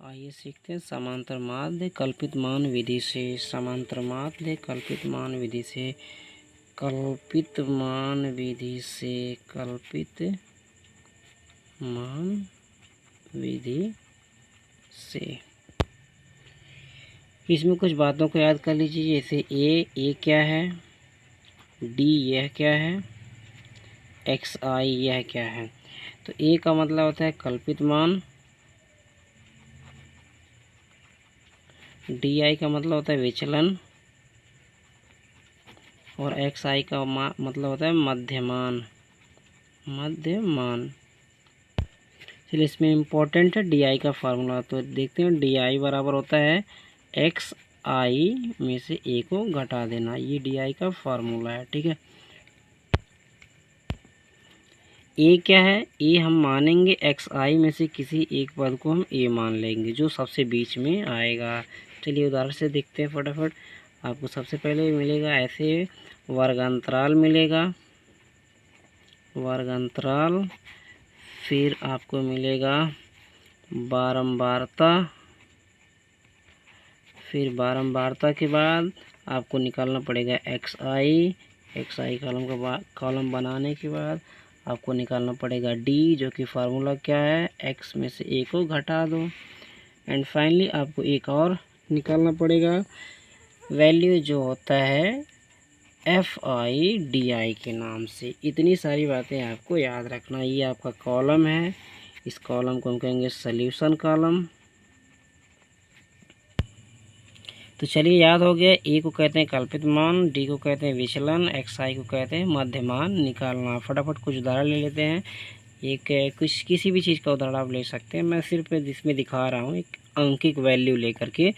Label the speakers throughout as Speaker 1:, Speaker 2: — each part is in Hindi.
Speaker 1: आइए सीखते हैं समांतर माध्य कल्पित मान विधि से। समांतर माध्य कल्पित मान विधि से कल्पित मान विधि से कल्पित मान विधि से इसमें कुछ बातों को याद कर लीजिए। जैसे ए क्या है, डी यह क्या है, एक्स आई यह क्या है। तो ए का मतलब होता है कल्पित मान, डी आई का मतलब होता है विचलन और एक्स आई का मतलब होता है मध्यमान। चलिए इसमें इम्पोर्टेंट है डी आई का फार्मूला। तो देखते हैं डी आई बराबर होता है एक्स आई में से ए को घटा देना। ये डी आई का फार्मूला है, ठीक है। ए क्या है, ए हम मानेंगे एक्स आई में से किसी एक पद को हम ए मान लेंगे जो सबसे बीच में आएगा। चलिए उदाहरण से देखते हैं फटाफट। आपको सबसे पहले मिलेगा ऐसे वर्गांतराल मिलेगा, वर्गांतराल, फिर आपको मिलेगा बारंबारता, फिर बारंबारता के बाद आपको निकालना पड़ेगा एक्स आई कॉलम बनाने के बाद आपको निकालना पड़ेगा डी, जो कि फार्मूला क्या है, एक्स में से ए को घटा दो। एंड फाइनली आपको एक और निकालना पड़ेगा वैल्यू जो होता है एफ आई डी आई के नाम से। इतनी सारी बातें आपको याद रखना। ये आपका कॉलम है, इस कॉलम को हम कहेंगे सॉल्यूशन कॉलम। तो चलिए याद हो गया, ए को कहते हैं कल्पित मान, डी को कहते हैं विचलन, एक्स आई को कहते हैं मध्यमान निकालना। फटाफट कुछ उदाहरण ले लेते हैं। एक कुछ किसी भी चीज़ का उदाहरण आप ले सकते हैं, मैं सिर्फ इसमें दिखा रहा हूँ एक अंकिक वैल्यू लेकर के।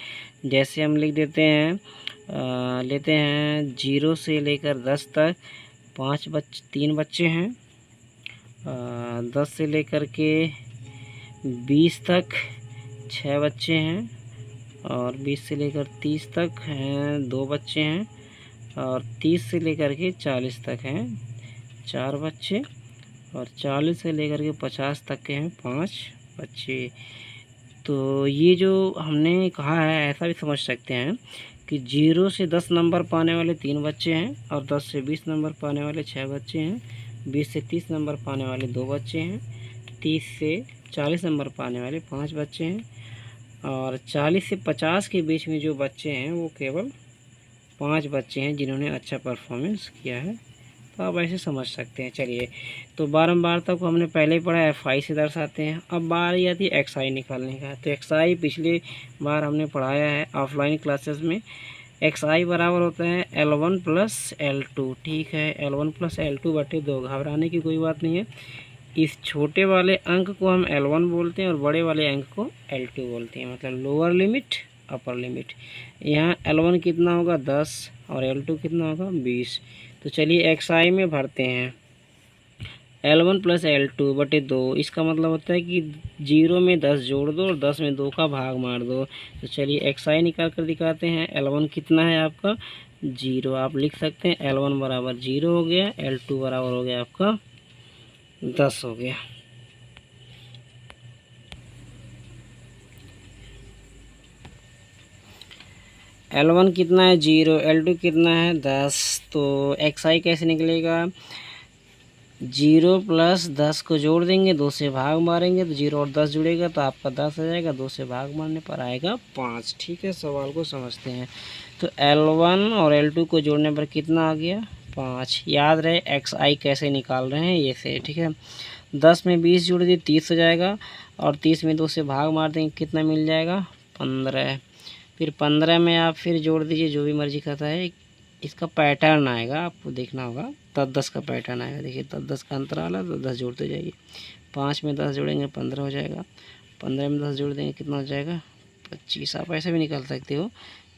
Speaker 1: जैसे हम लिख देते हैं लेते हैं 0 से लेकर 10 तक 3 बच्चे हैं, 10 से लेकर के 20 तक 6 बच्चे हैं, और 20 से लेकर 30 तक हैं 2 बच्चे हैं, और 30 से लेकर के 40 तक हैं 4 बच्चे, और 40 से लेकर के 50 तक के हैं 5 बच्चे। तो ये जो हमने कहा है ऐसा भी समझ सकते हैं कि 0 से 10 नंबर पाने वाले 3 बच्चे हैं, और 10 से 20 नंबर पाने वाले 6 बच्चे हैं, 20 से 30 नंबर पाने वाले 2 बच्चे हैं, 30 से 40 नंबर पाने वाले 5 बच्चे हैं, और 40 से 50 के बीच में जो बच्चे हैं वो केवल 5 बच्चे हैं जिन्होंने अच्छा परफॉर्मेंस किया है। तो आप ऐसे समझ सकते हैं। चलिए, तो बारंबारता को हमने पहले ही पढ़ा, एफ आई से दर्शाते हैं। अब बारी आती है एक्स आई निकालने का। तो एक्स आई पिछले बार हमने पढ़ाया है ऑफलाइन क्लासेस में। एक्स आई बराबर होता है L1 प्लस L2, ठीक है। L1 प्लस L2 बटे 2, घबराने की कोई बात नहीं है। इस छोटे वाले अंक को हम L1 बोलते हैं और बड़े वाले अंक को L2 बोलते हैं, मतलब लोअर लिमिट अपर लिमिट। यहाँ L1 कितना होगा 10 और L2 कितना होगा 20। तो चलिए एक्स आई में भरते हैं L1 प्लस L2 बटे 2। इसका मतलब होता है कि 0 में 10 जोड़ दो और 10 में 2 का भाग मार दो। तो चलिए एक्स आई निकाल कर दिखाते हैं। L1 कितना है आपका 0, आप लिख सकते हैं L1 बराबर 0 हो गया, L2 बराबर हो गया आपका 10 हो गया। L1 कितना है 0, L2 कितना है 10। तो एक्स आई कैसे निकलेगा, 0 प्लस 10 को जोड़ देंगे, 2 से भाग मारेंगे तो 0 और 10 जुड़ेगा तो आपका 10 आ जाएगा, 2 से भाग मारने पर आएगा 5। ठीक है, सवाल को समझते हैं। तो L1 और L2 को जोड़ने पर कितना आ गया 5। याद रहे एक्स आई कैसे निकाल रहे हैं ये से, ठीक है। 10 में 20 जोड़ दिए 30 हो जाएगा, और 30 में 2 से भाग मार देंगे कितना मिल जाएगा 15। फिर 15 में आप फिर जोड़ दीजिए जो भी मर्जी खाता है। इसका पैटर्न आएगा, आपको देखना होगा 10-10 का पैटर्न आएगा। देखिए 10-10 का अंतराल है तो 10 जोड़ते जाइए। 5 में 10 जोड़ेंगे 15 हो जाएगा, 15 में 10 जोड़ देंगे कितना हो जाएगा 25। आप ऐसे भी निकाल सकते हो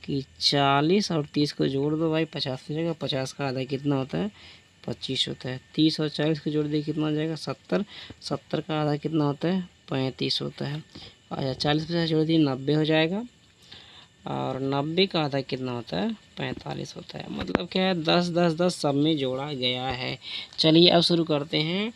Speaker 1: कि 40 और 30 को जोड़ दो भाई 50 हो जाएगा। 50 का आधा कितना होता है 25 होता है। 30 और 40 को जोड़ दिए कितना हो जाएगा 70। 70 का आधा कितना होता है 35 होता है। अच्छा 40-50 जोड़ दिए 90 हो जाएगा, और 90 का आधा कितना होता है 45 होता है। मतलब क्या है 10-10-10 सब में जोड़ा गया है। चलिए अब शुरू करते हैं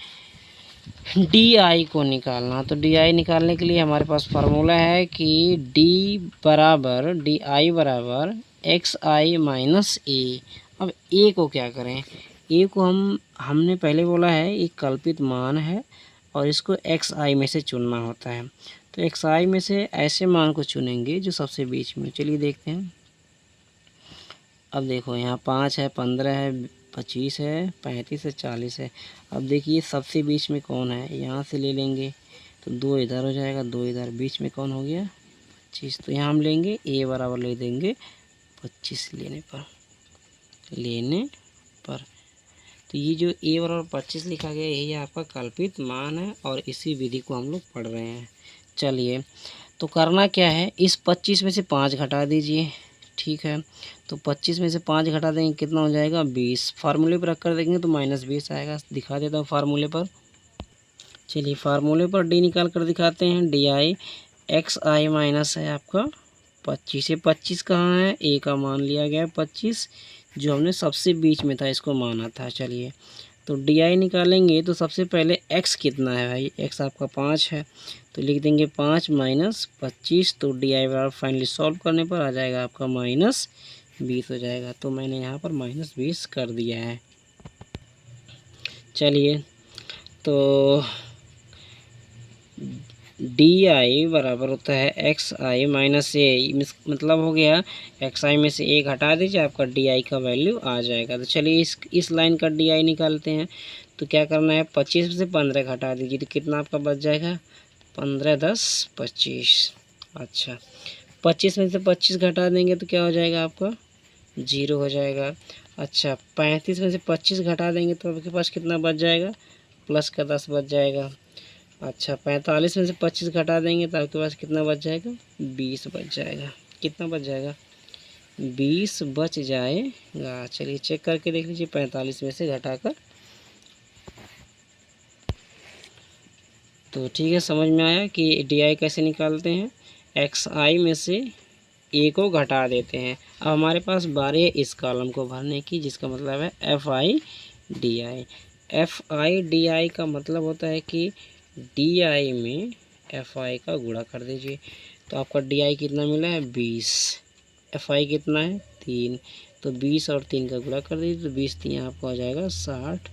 Speaker 1: डी आई को निकालना। तो डी आई निकालने के लिए हमारे पास फार्मूला है कि डी आई बराबर एक्स आई माइनस ए। अब ए को क्या करें, ए को हमने पहले बोला है एक कल्पित मान है और इसको एक्स आई में से चुनना होता है। तो एक्स आई में से ऐसे मान को चुनेंगे जो सबसे बीच में। चलिए देखते हैं। अब देखो यहाँ 5 है, 15 है, 25 है, 35 है, 40 है। अब देखिए सबसे बीच में कौन है, यहाँ से ले लेंगे तो 2 इधर हो जाएगा, 2 इधर, बीच में कौन हो गया 25। तो यहाँ हम लेंगे ए बराबर ले देंगे 25 लेने पर। तो ये जो ए बराबर 25 लिखा गया यही आपका कल्पित मान है और इसी विधि को हम लोग पढ़ रहे हैं। चलिए तो करना क्या है, इस 25 में से 5 घटा दीजिए। ठीक है, तो 25 में से 5 घटा देंगे कितना हो जाएगा 20। फार्मूले पर रख कर देंगे तो -20 आएगा। दिखा देता हूँ फार्मूले पर। चलिए फार्मूले पर डी निकाल कर दिखाते हैं। D I x I minus है आपका 25। ये 25 कहाँ है, ए का मान लिया गया है 25 जो हमने सबसे बीच में था इसको माना था। चलिए तो डी आई निकालेंगे तो सबसे पहले एक्स कितना है भाई, एक्स आपका 5 है तो लिख देंगे 5 माइनस 25। तो डी आई बराबर फाइनली सॉल्व करने पर आ जाएगा आपका -20 हो जाएगा। तो मैंने यहाँ पर -20 कर दिया है। चलिए तो डी आई बराबर होता है एक्स आई माइनस ए, मतलब हो गया एक्स आई में से ए घटा दीजिए आपका डी आई का वैल्यू आ जाएगा। तो चलिए इस लाइन का डी आई निकालते हैं। तो क्या करना है, 25 से 15 घटा दीजिए तो कितना आपका बच जाएगा 15 10 25। अच्छा 25 में से 25 घटा देंगे तो क्या हो जाएगा आपका 0 हो जाएगा। अच्छा 35 में से 25 घटा देंगे तो आपके पास कितना बच जाएगा, प्लस का 10 बच जाएगा। अच्छा 45 में से 25 घटा देंगे तो आपके पास कितना बच जाएगा 20 बच जाएगा। कितना बच जाएगा 20 बच जाएगा। चलिए चेक करके देख लीजिए 45 में से घटाकर। तो ठीक है, समझ में आया कि डी आई कैसे निकालते हैं। एक्स आई में से ए को घटा देते हैं। अब हमारे पास बारी है इस कॉलम को भरने की, जिसका मतलब है F i d I. F i d आई का मतलब होता है कि डी आई में एफ आई का गुणा कर दीजिए। तो आपका डी आई कितना मिला है 20, एफ आई कितना है 3, तो 20 और 3 का गुणा कर दीजिए तो 20 3 आपको आ जाएगा 60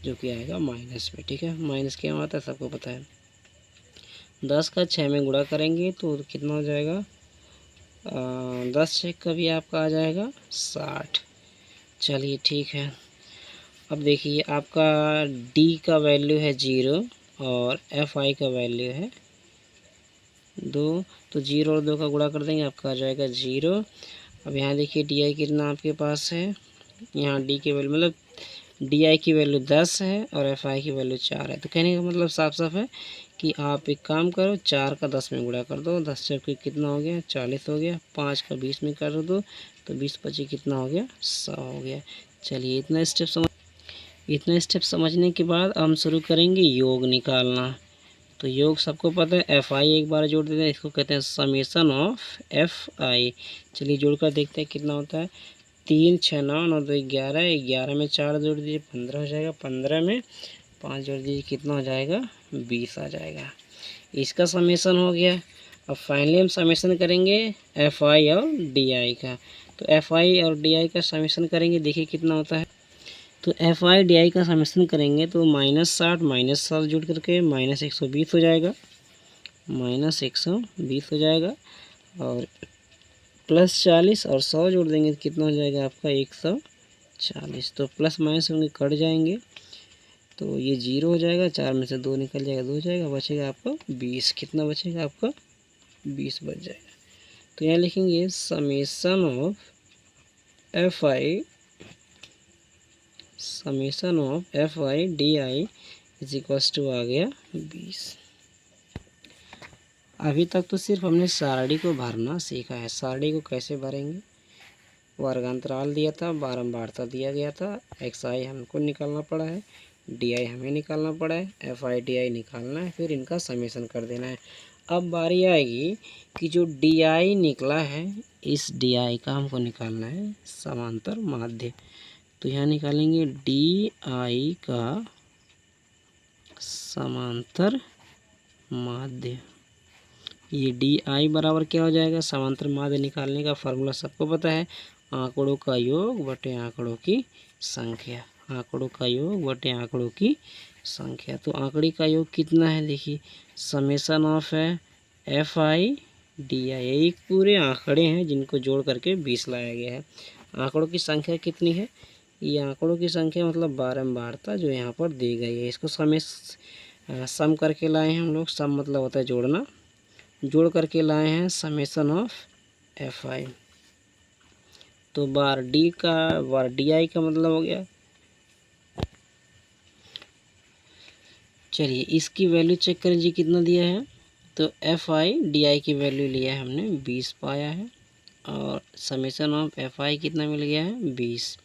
Speaker 1: जो कि आएगा माइनस में। ठीक है, माइनस क्या आता है सबको पता है। 10 का 6 में गुणा करेंगे तो कितना हो जाएगा 10 6 का भी आपका आ जाएगा 60। चलिए ठीक है, अब देखिए आपका डी का वैल्यू है 0 और एफ आई का वैल्यू है 2। तो 0 और 2 का गुणा कर देंगे आपका आ जाएगा 0। अब यहाँ देखिए डी आई कितना आपके पास है, यहाँ डी की वैल्यू मतलब डी आई की वैल्यू 10 है और एफ आई की वैल्यू 4 है। तो कहने का मतलब साफ साफ है कि आप एक काम करो 4 का 10 में गुणा कर दो, 10 से कितना हो गया 40 हो गया, 5 का 20 में कर दो तो 20 25 कितना हो गया 100 हो गया। चलिए इतना स्टेप समझने के बाद हम शुरू करेंगे योग निकालना। तो योग सबको पता है, एफ आई एक बार जोड़ देते हैं, इसको कहते हैं समेसन ऑफ एफ आई। चलिए जोड़कर देखते हैं कितना होता है। 3 6 9 9 2 11, 11 में 4 जोड़ दीजिए 15 हो जाएगा, 15 में 5 जोड़ दीजिए कितना हो जाएगा 20 आ जाएगा। इसका समेसन हो गया। अब फाइनली हम समेसन करेंगे एफ आई और डी आई का। तो एफ आई और डी आई का समेसन करेंगे, देखिए कितना होता है। तो एफ आई डी आई का समेसन करेंगे तो -60 -7 जुड़ करके -120 हो जाएगा, -120 हो जाएगा और +40 और 100 जोड़ देंगे तो कितना हो जाएगा आपका 140। तो प्लस माइनस होंगे कट जाएंगे तो ये 0 हो जाएगा, 4 में से 2 निकल जाएगा 2 हो जाएगा, बचेगा आपका 20। कितना बचेगा आपका 20 बच जाएगा। तो यहाँ लिखेंगे summation of f i d i is equals to आ गया 20। अभी तक तो सिर्फ हमने सारणी को भरना सीखा है। सारणी को कैसे भरेंगे, वर्गांतराल दिया था, बारंबारता दिया गया था, एक्स आई हमको निकालना पड़ा है, डी आई हमें निकालना पड़ा है, एफ आई डी आई निकालना है, फिर इनका समेसन कर देना है। अब बारी आएगी कि जो डी आई निकला है इस डी आई का हमको निकालना है समांतर माध्य। तो यहाँ निकालेंगे डी आई का समांतर माध्य। ये DI बराबर क्या हो जाएगा, समांतर माध्य निकालने का फॉर्मूला सबको पता है, आंकड़ों का योग बटे आंकड़ों की संख्या। आंकड़ों का योग बटे आंकड़ों की संख्या। तो आंकड़े का योग कितना है, देखिए समेसन ऑफ है FI DI, यही पूरे आंकड़े हैं जिनको जोड़ करके 20 लाया गया है। आंकड़ों की संख्या कितनी है, ये आंकड़ों की संख्या मतलब बारंबारता जो यहाँ पर दी गई है, इसको सम करके लाए हैं हम लोग। सम मतलब होता है जोड़ना, जोड़ करके लाए हैं समेसन ऑफ FI। तो बार DI का मतलब हो गया, चलिए इसकी वैल्यू चेक कर लीजिए कितना दिया है। तो FI DI की वैल्यू लिया है हमने 20 पाया है, और समेसन ऑफ FI कितना मिल गया है 20।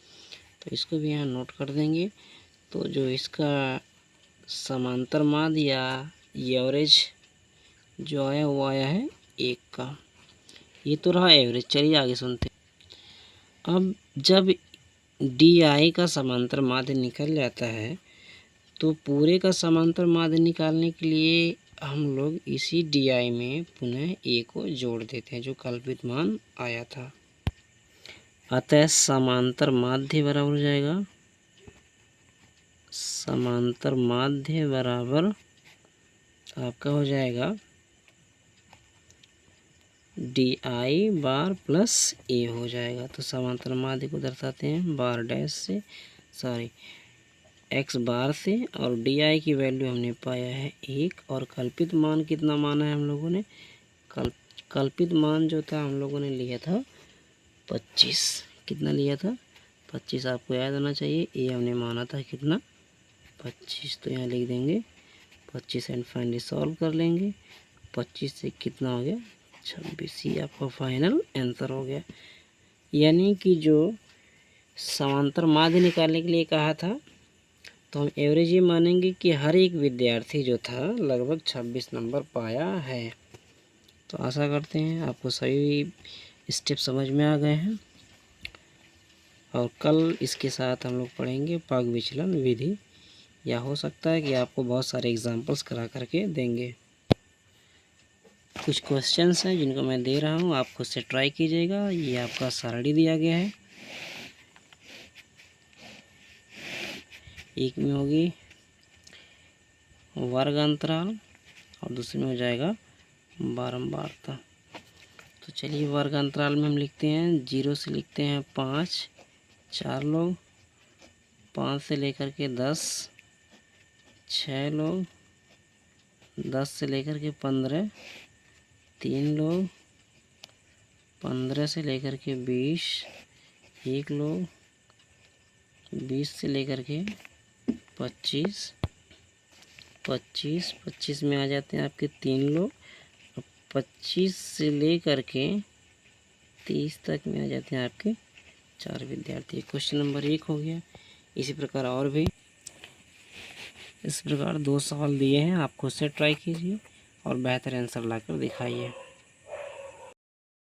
Speaker 1: तो इसको भी यहाँ नोट कर देंगे। तो जो इसका समांतर माध्य या एवरेज जो आया वो आया है 1 का। ये तो रहा एवरेज। चलिए आगे सुनते हैं। अब जब DI का समांतर माध्य निकल जाता है तो पूरे का समांतर माध्य निकालने के लिए हम लोग इसी DI में पुनः A को जोड़ देते हैं जो कल्पित मान आया था। अतः समांतर माध्य बराबर हो जाएगा, समांतर माध्य बराबर आपका हो जाएगा DI बार प्लस A हो जाएगा। तो समांतर माध्य को दर्शाते हैं बार डैश से, सॉरी x बार से, और DI की वैल्यू हमने पाया है 1, और कल्पित मान कितना माना है हम लोगों ने, कल्पित मान जो था हम लोगों ने लिया था 25। कितना लिया था 25, आपको याद होना चाहिए। ये हमने माना था कितना 25, तो यहाँ लिख देंगे 25 एंड फाइनली सॉल्व कर लेंगे। 25 से कितना हो गया 26, ये आपका फाइनल आंसर हो गया। यानी कि जो समांतर माध्य निकालने के लिए कहा था, तो हम एवरेज ये मानेंगे कि हर एक विद्यार्थी जो था लगभग 26 नंबर पाया है। तो आशा करते हैं आपको सभी स्टेप समझ में आ गए हैं, और कल इसके साथ हम लोग पढ़ेंगे पाग विचलन विधि, या हो सकता है कि आपको बहुत सारे एग्जाम्पल्स करा करके देंगे। कुछ क्वेश्चंस हैं जिनको मैं दे रहा हूँ, आप खुद से ट्राई कीजिएगा। ये आपका सारणी दिया गया है, एक में होगी वर्ग अंतराल और दूसरे में हो जाएगा बारंबारता। तो चलिए वर्ग अंतराल में हम लिखते हैं 0 से लिखते हैं 5, 4 लोग, 5 से लेकर के 10, 6 लोग, 10 से लेकर के 15, 3 लोग, 15 से लेकर के 20, 1 लोग, 20 से लेकर के 25, 25 में आ जाते हैं आपके 3 लोग, और 25 से लेकर के 30 तक में आ जाते हैं आपके 4 विद्यार्थी। क्वेश्चन नंबर 1 हो गया। इसी प्रकार और भी इस प्रकार 2 सवाल दिए हैं, आप खुद से ट्राई कीजिए और बेहतर आंसर लाकर दिखाइए।